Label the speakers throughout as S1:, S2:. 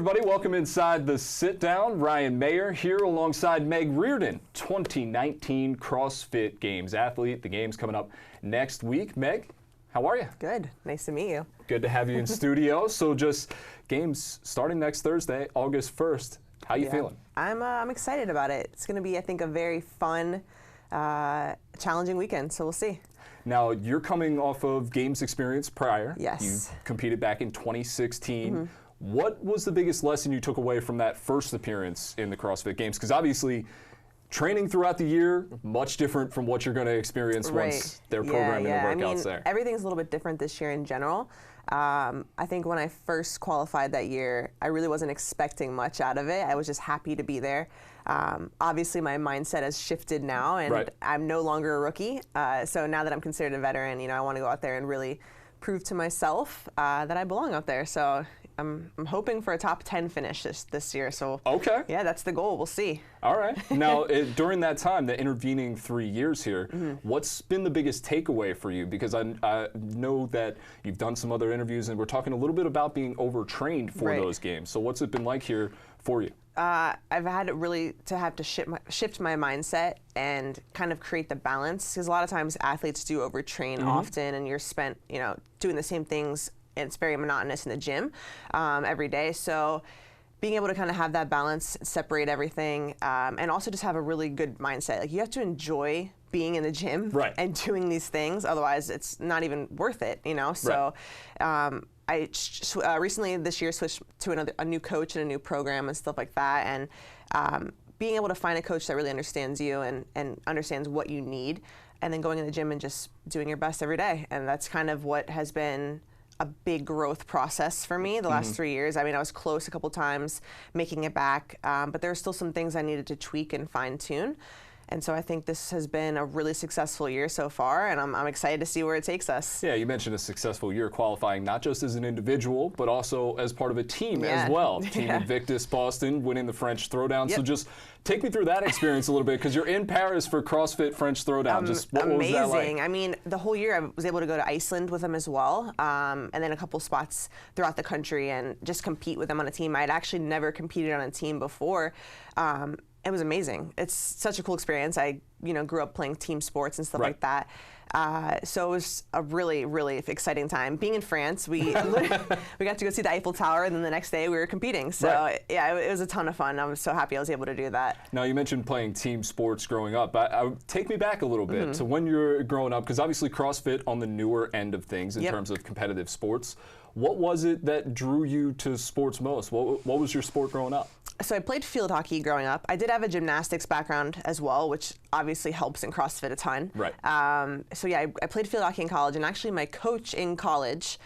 S1: everybody. Welcome inside the Sit-Down. Ryan Mayer here alongside Meg Reardon, 2019 CrossFit Games athlete. The game's coming up next week. Meg, how are you?
S2: Good. Nice to meet you.
S1: Good to have you in studio. So just games starting next Thursday, August 1st. How you feeling?
S2: I'm excited about it. It's going to be, I think, a very fun, challenging weekend, so we'll see.
S1: Now, you're coming off of games experience prior.
S2: Yes.
S1: You competed back in 2016. What was the biggest lesson you took away from that first appearance in the CrossFit Games? Because obviously, training throughout the year, much different from what you're going to experience once they're programming the workouts there.
S2: Everything's a little bit different this year in general. I think when I first qualified that year, I really wasn't expecting much out of it. I was just happy to be there. Obviously, my mindset has shifted now, and I'm no longer a rookie. So now that I'm considered a veteran, I want to go out there and really prove to myself that I belong out there. So I'm hoping for a top 10 finish this year. So yeah, that's the goal. We'll see.
S1: All right. Now, during that time, the intervening 3 years here, what's been the biggest takeaway for you? Because I know that you've done some other interviews, and we're talking a little bit about being overtrained for those games. So what's it been like here for you?
S2: I've had really to have to shift my mindset and kind of create the balance, because a lot of times athletes do overtrain often, and you're spent, doing the same things, and it's very monotonous in the gym every day. So being able to kind of have that balance, separate everything, and also just have a really good mindset. Like, you have to enjoy being in the gym and doing these things, otherwise it's not even worth it, So I recently this year switched to a new coach and a new program and stuff like that, and being able to find a coach that really understands you and understands what you need, and then going in the gym and just doing your best every day. And that's kind of what has been a big growth process for me the last 3 years. I mean, I was close a couple times making it back, but there are still some things I needed to tweak and fine tune. And so I think this has been a really successful year so far, and I'm excited to see where it takes us.
S1: Yeah, you mentioned a successful year qualifying, not just as an individual, but also as part of a team as well. Team Invictus Boston winning the French Throwdown. So just take me through that experience a little bit, because you're in Paris for CrossFit French Throwdown. Just what was that like?
S2: I mean, the whole year I was able to go to Iceland with them as well, and then a couple spots throughout the country, and just compete with them on a team. I had actually never competed on a team before. It was amazing. It's such a cool experience. I, grew up playing team sports and stuff like that. So it was a really, really exciting time. Being in France, we got to go see the Eiffel Tower, and then the next day we were competing. So yeah, it was a ton of fun. I was so happy I was able to do that.
S1: Now, you mentioned playing team sports growing up. Take me back a little bit to when you're growing up, because obviously CrossFit on the newer end of things in terms of competitive sports. What was it that drew you to sports most? What was your sport growing up?
S2: So I played field hockey growing up. I did have a gymnastics background as well, which obviously helps in CrossFit a ton. So yeah, I played field hockey in college, and actually my coach in college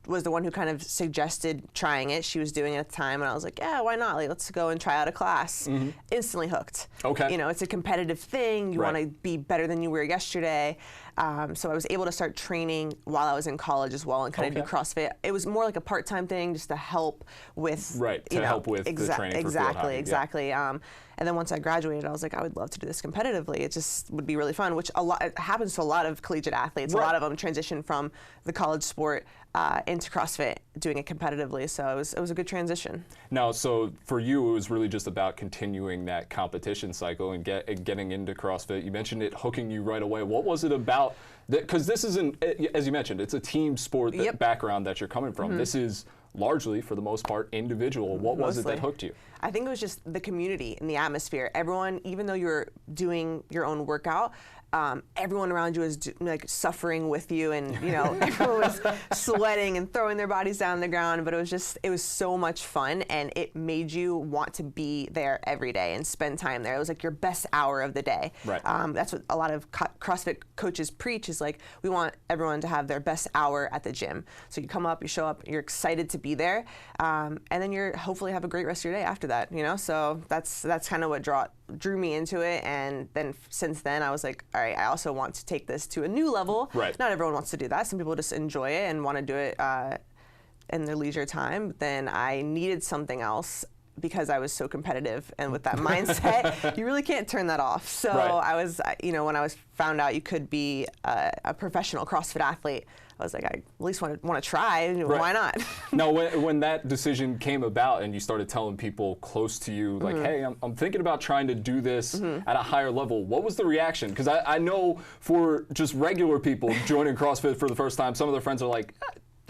S2: was the one who kind of suggested trying it. She was doing it at the time, and I was like, yeah, why not? Like, let's go and try out a class. Instantly hooked. It's a competitive thing. You want to be better than you were yesterday. So I was able to start training while I was in college as well, and kind of do CrossFit. It was more like a part-time thing, just to help with
S1: help with the training for field hockey.
S2: Exactly. And then once I graduated, I was like, I would love to do this competitively. It just would be really fun, which it happens to a lot of collegiate athletes. A lot of them transition from the college sport into CrossFit, doing it competitively. So it was a good transition.
S1: Now, so for you, it was really just about continuing that competition cycle and getting into CrossFit. You mentioned it hooking you right away. What was it about? Because this isn't, as you mentioned, it's a team sport background that you're coming from. This is largely, for the most part, individual. What was it that hooked you?
S2: I think it was just the community and the atmosphere. Everyone, even though you're doing your own workout, everyone around you is suffering with you, and everyone was sweating and throwing their bodies down on the ground. But it was so much fun, and it made you want to be there every day and spend time there. It was like your best hour of the day. That's what a lot of CrossFit coaches preach, is like, we want everyone to have their best hour at the gym. So you come up, you show up, you're excited to be there, and then you're hopefully have a great rest of your day after that. So that's kind of what drew me into it. And then since then, I was like, all right, I also want to take this to a new level. Not everyone wants to do that. Some people just enjoy it and want to do it in their leisure time. But then I needed something else, because I was so competitive, and with that mindset, you really can't turn that off. So I was, when I found out you could be a professional CrossFit athlete, I was like, I at least want to try.
S1: Right.
S2: Why not?
S1: Now, when that decision came about and you started telling people close to you, like, hey, I'm thinking about trying to do this at a higher level, what was the reaction? Because I know for just regular people joining CrossFit for the first time, some of their friends are like,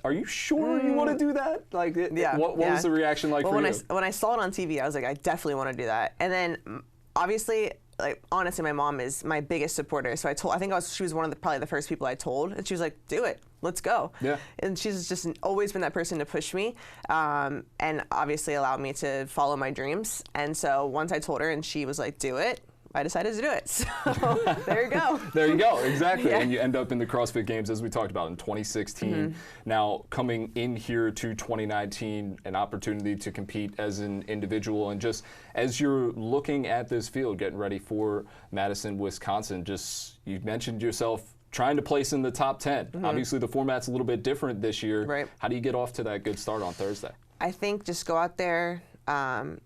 S1: are you sure you want to do that? Like, what was the reaction like for you?
S2: When I saw it on TV, I was like, I definitely want to do that. And then, obviously, like, honestly, my mom is my biggest supporter. So I think she was one of probably the first people I told, and she was like, do it, let's go. Yeah. And she's just always been that person to push me, and obviously allowed me to follow my dreams. And so once I told her and she was like, do it, I decided to do it. So there you go.
S1: There you go, exactly. Yeah. And you end up in the CrossFit Games, as we talked about, in 2016. Now, coming in here to 2019, an opportunity to compete as an individual. And just as you're looking at this field, getting ready for Madison, Wisconsin, just, you mentioned yourself trying to place in the top 10. Obviously, the format's a little bit different this year.
S2: Right.
S1: How do you get off to that good start on Thursday?
S2: I think just go out there,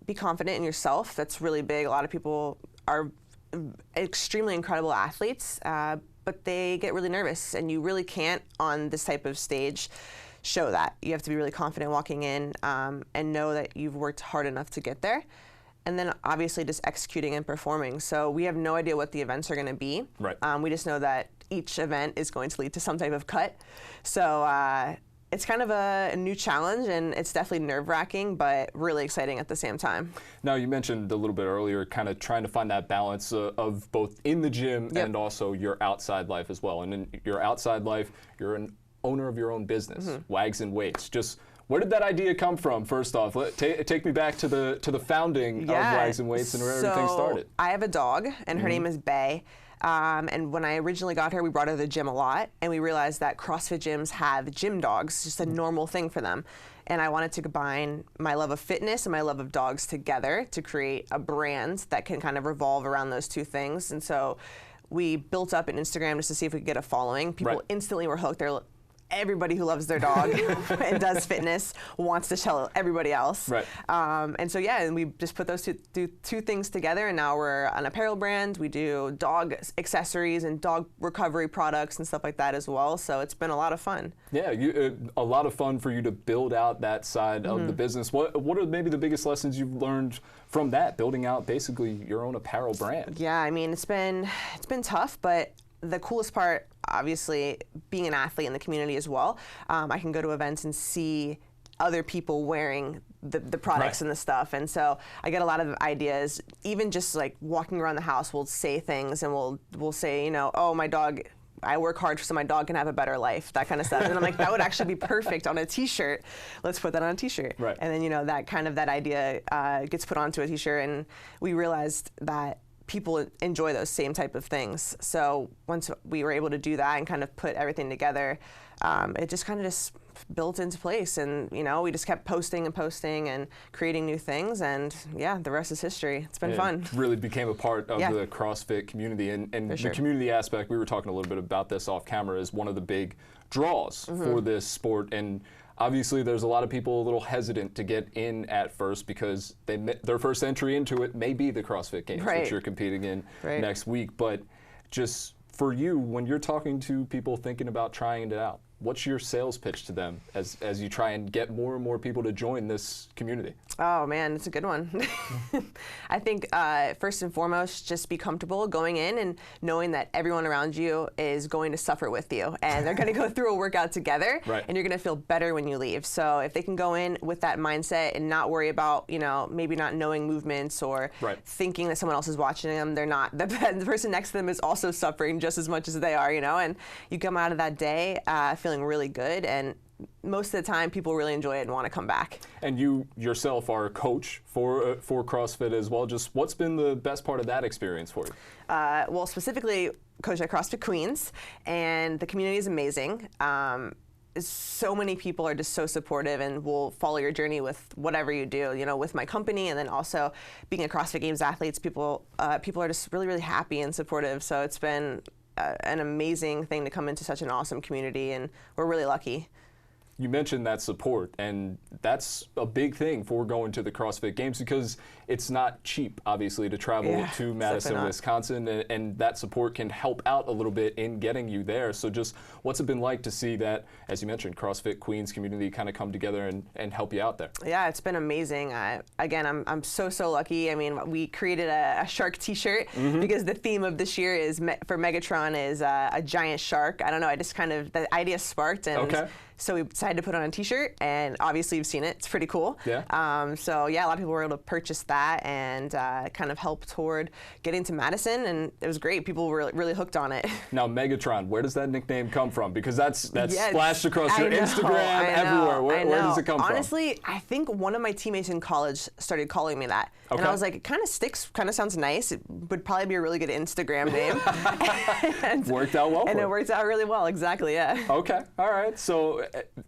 S2: be confident in yourself. That's really big. A lot of people are extremely incredible athletes, but they get really nervous, and you really can't on this type of stage show that. You have to be really confident walking in, and know that you've worked hard enough to get there. And then obviously just executing and performing. So we have no idea what the events are going to be.
S1: Right.
S2: We just know that each event is going to lead to some type of cut. So it's kind of a new challenge, and it's definitely nerve-wracking, but really exciting at the same time.
S1: Now, you mentioned a little bit earlier kind of trying to find that balance of both in the gym and also your outside life as well. And in your outside life, you're an owner of your own business, Wags and Weights. Just where did that idea come from, first off? Take me back to the founding of Wags and Weights and where everything started.
S2: I have a dog, and her name is Bay. And when I originally got her, we brought her to the gym a lot, and we realized that CrossFit gyms have gym dogs, just a normal thing for them. And I wanted to combine my love of fitness and my love of dogs together to create a brand that can kind of revolve around those two things. And so we built up an Instagram just to see if we could get a following. People instantly were hooked. Everybody who loves their dog and does fitness wants to tell everybody else.
S1: Right.
S2: And so and we just put those two things together, and now we're an apparel brand. We do dog accessories and dog recovery products and stuff like that as well. So it's been a lot of fun. Yeah,
S1: a lot of fun for you to build out that side of the business. What are maybe the biggest lessons you've learned from that, building out basically your own apparel brand?
S2: Yeah, I mean, it's been tough, but the coolest part, obviously, being an athlete in the community as well, I can go to events and see other people wearing the products and the stuff. And so I get a lot of ideas, even just like walking around the house, we'll say things, and we'll say, oh, my dog, I work hard so my dog can have a better life, that kind of stuff. And I'm like, that would actually be perfect on a t-shirt. Let's put that on a t-shirt.
S1: Right.
S2: And then, that idea gets put onto a t-shirt, and we realized that people enjoy those same type of things. So once we were able to do that and kind of put everything together, it just kind of just built into place. And, we just kept posting and creating new things. And the rest is history. It's been fun.
S1: It really became a part of the CrossFit community. And the community aspect, we were talking a little bit about this off camera, is one of the big draws for this sport. And obviously, there's a lot of people a little hesitant to get in at first because their first entry into it may be the CrossFit Games, which you're competing in next week. But just for you, when you're talking to people thinking about trying it out, what's your sales pitch to them as you try and get more and more people to join this community?
S2: Oh man, it's a good one. I think first and foremost, just be comfortable going in and knowing that everyone around you is going to suffer with you, and they're going to go through a workout together, and you're going to feel better when you leave. So if they can go in with that mindset and not worry about, maybe not knowing movements or thinking that someone else is watching them, they're not. The person next to them is also suffering just as much as they are, and you come out of that day feeling really good, and most of the time people really enjoy it and want to come back. And
S1: you yourself are a coach for CrossFit as well. Just what's been the best part of that experience for you?
S2: Well, specifically coach at CrossFit Queens, and the community is amazing. So many people are just so supportive and will follow your journey with whatever you do, with my company, and then also being a CrossFit Games athletes, people are just really, really happy and supportive. So it's been an amazing thing to come into such an awesome community, and we're really lucky.
S1: you mentioned that support, and that's a big thing for going to the CrossFit Games because it's not cheap, obviously, to travel to Madison, Wisconsin, and that support can help out a little bit in getting you there. So just what's it been like to see that, as you mentioned, CrossFit Queens community kind of come together and help you out there?
S2: Yeah, it's been amazing. Again, I'm so lucky. I mean, we created a shark T-shirt because the theme of this year is for Megatron is a giant shark. I don't know. I just kind of the idea sparked, and so we decided to put on a T-shirt, and obviously you've seen it. It's pretty cool.
S1: Yeah.
S2: So yeah, a lot of people were able to purchase that and kind of help toward getting to Madison, and it was great. People were really hooked on it.
S1: Now, Megatron, where does that nickname come from? Because that's splashed across your Instagram everywhere. Where does it come from?
S2: Honestly, I think one of my teammates in college started calling me that. And I was like, it kind of sticks, kind of sounds nice. It would probably be a really good Instagram name. And
S1: worked out well.
S2: And it worked out really well, exactly, yeah.
S1: Okay, all right. So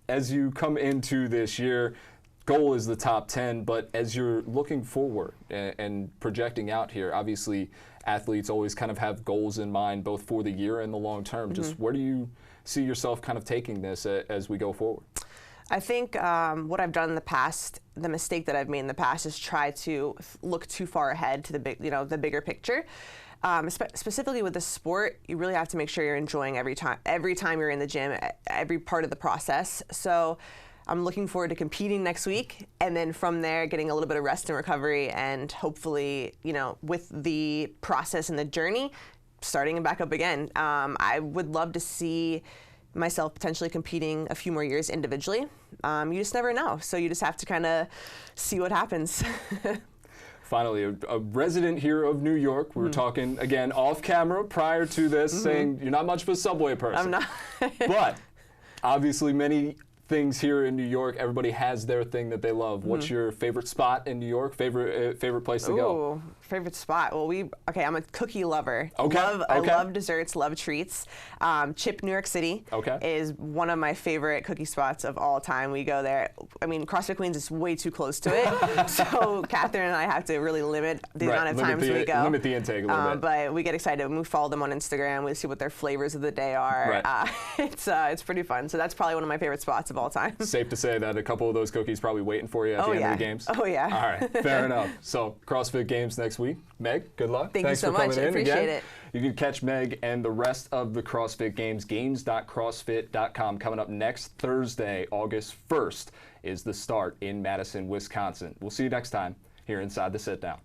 S1: as you come into this year, goal is the top 10, but as you're looking forward and projecting out here, obviously athletes always kind of have goals in mind, both for the year and the long term. Just where do you see yourself kind of taking this as we go forward?
S2: I think what I've done in the past, the mistake that I've made in the past is try to look too far ahead to the big, the bigger picture. Specifically with the sport, you really have to make sure you're enjoying every time you're in the gym, every part of the process. So I'm looking forward to competing next week, and then from there getting a little bit of rest and recovery, and hopefully, with the process and the journey, starting it back up again. I would love to see myself potentially competing a few more years individually. You just never know, so you just have to kind of see what happens.
S1: Finally, a resident here of New York, we were talking, again, off camera prior to this, saying you're not much of a Subway person.
S2: I'm not.
S1: But obviously many things here in New York, everybody has their thing that they love. What's your favorite spot in New York? Favorite place to go?
S2: Favorite spot? Well, I'm a cookie lover.
S1: Okay.
S2: I love desserts, love treats. Chip, New York City is one of my favorite cookie spots of all time. We go there. I mean, CrossFit Queens is way too close to it, so Catherine and I have to really limit the amount of times we go.
S1: Limit the intake a little bit.
S2: But we get excited. We follow them on Instagram. We see what their flavors of the day are. It's pretty fun. So that's probably one of my favorite spots of all time.
S1: Safe to say that a couple of those cookies probably waiting for you at the end of the games.
S2: Oh yeah.
S1: All right, fair enough. So CrossFit Games next week. Meg, good luck.
S2: Thanks so much. I appreciate it.
S1: You can catch Meg and the rest of the CrossFit Games, games.crossfit.com. Coming up next Thursday, August 1st, is the start in Madison, Wisconsin. We'll see you next time here inside the Sit Down.